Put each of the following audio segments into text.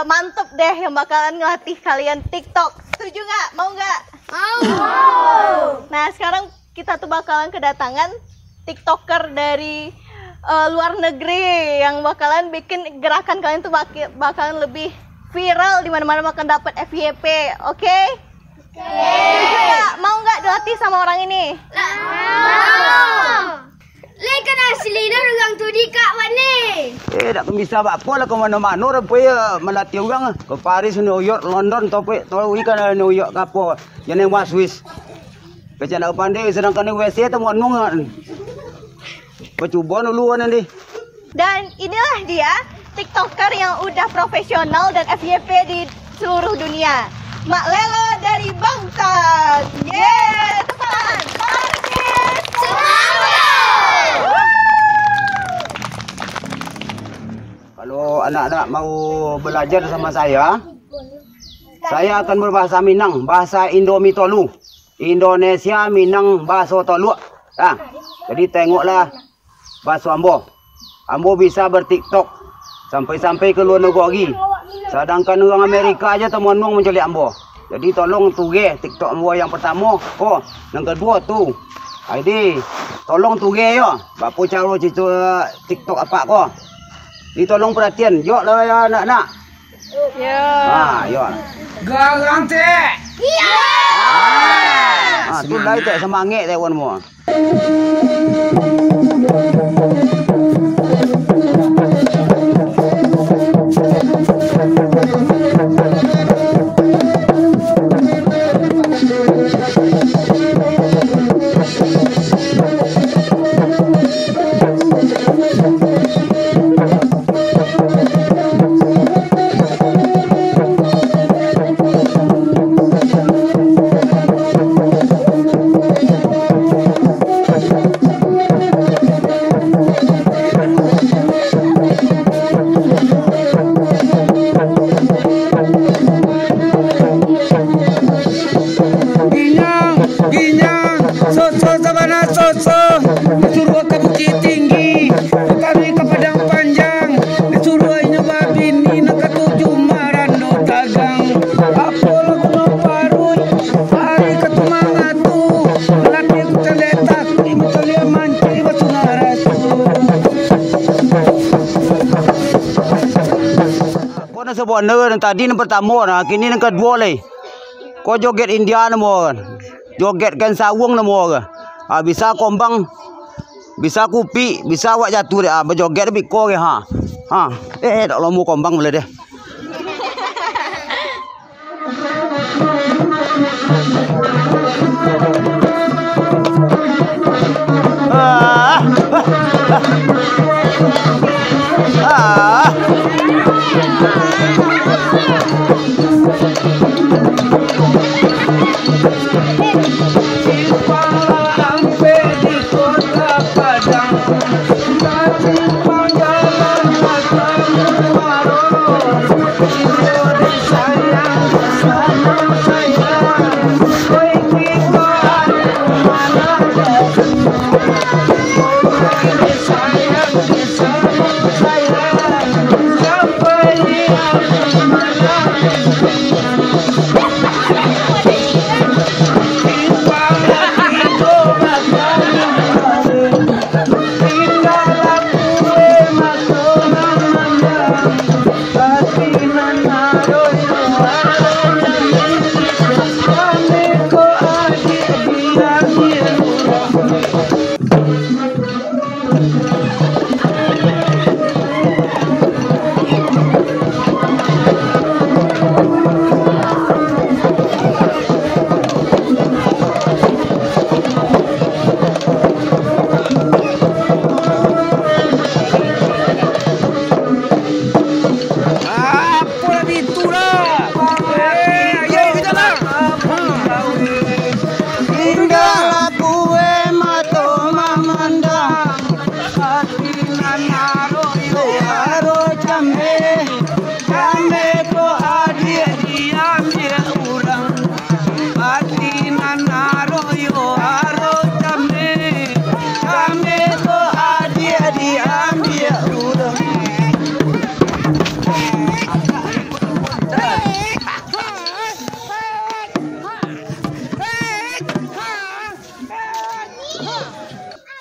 mantep deh yang bakalan ngelatih kalian TikTok. Setuju nggak? Mau nggak? Mau. Nah sekarang kita tuh bakalan kedatangan TikToker dari luar negeri yang bakalan bikin gerakan kalian tuh bakalan lebih viral, di mana-mana makan dapat FYP. Oke? Setuju nggak? Mau nggak dilatih sama orang ini? Mau. Lekan asli dah orang tu di Kak Wani. Tak bisa apa lah ke mana-mana rupanya melatih orang ke Paris, New York, London, topik tahu ikan New York apa yang Swiss. Kecil nak pandai sedangkan USA tu monong. Percubaan dulu nanti. Dan inilah dia TikToker yang udah profesional dan FYP di seluruh dunia. Mak Lelo dari Bangtan. Yeay, teman. Parkir. Kalau anak-anak mau belajar sama saya akan berbahasa Minang, bahasa Indomitolu. Indonesia Minang bahasa Tolu. Nah, jadi tengoklah bahasa Ambo. Ambo bisa bertiktok sampai ke luar negeri. Sedangkan orang Amerika aja temuan mencelik Ambo. Jadi tolong tuge TikTok Ambo yang pertama. Oh, yang kedua tu. Jadi tolong tuge yo. Bapa cara cicu TikTok apa kok? Ditolong perhatian. Yuk lah ya anak-anak. Ya. Yuk. Garang teh. Iya. Tu lai tak semangat teh wan mo. Disuruh ke Bukit Tinggi, kami ke Padang Panjang, disuruh ini babi ni nak ke tujuh marano dagang. Apa lagu no parut, hari ke tumangatu, latih ku teletak, ibu telia manci batu naratu. Kau nak sebut ner tadi yang pertama nah, kini yang kedua leh. Kau joget India nama, joget kan sawung nama. Bisa kombang, bisa kupi, bisa awak jatuh deh. Berjoget lebih kau ke ha. Tak lomu kombang boleh deh.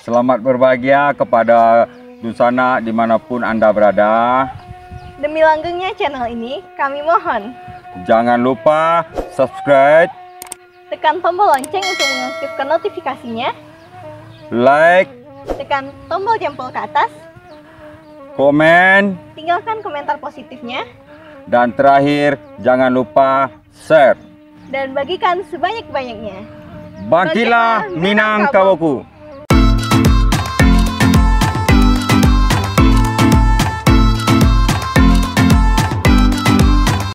Selamat berbahagia kepada Dusana dimanapun Anda berada. Demi langgengnya channel ini, kami mohon Jangan lupa subscribe, tekan tombol lonceng untuk mengaktifkan notifikasinya, like, tekan tombol jempol ke atas, komen, tinggalkan komentar positifnya, dan terakhir jangan lupa share. dan bagikan sebanyak-banyaknya. Bangkitlah Minangkabauku.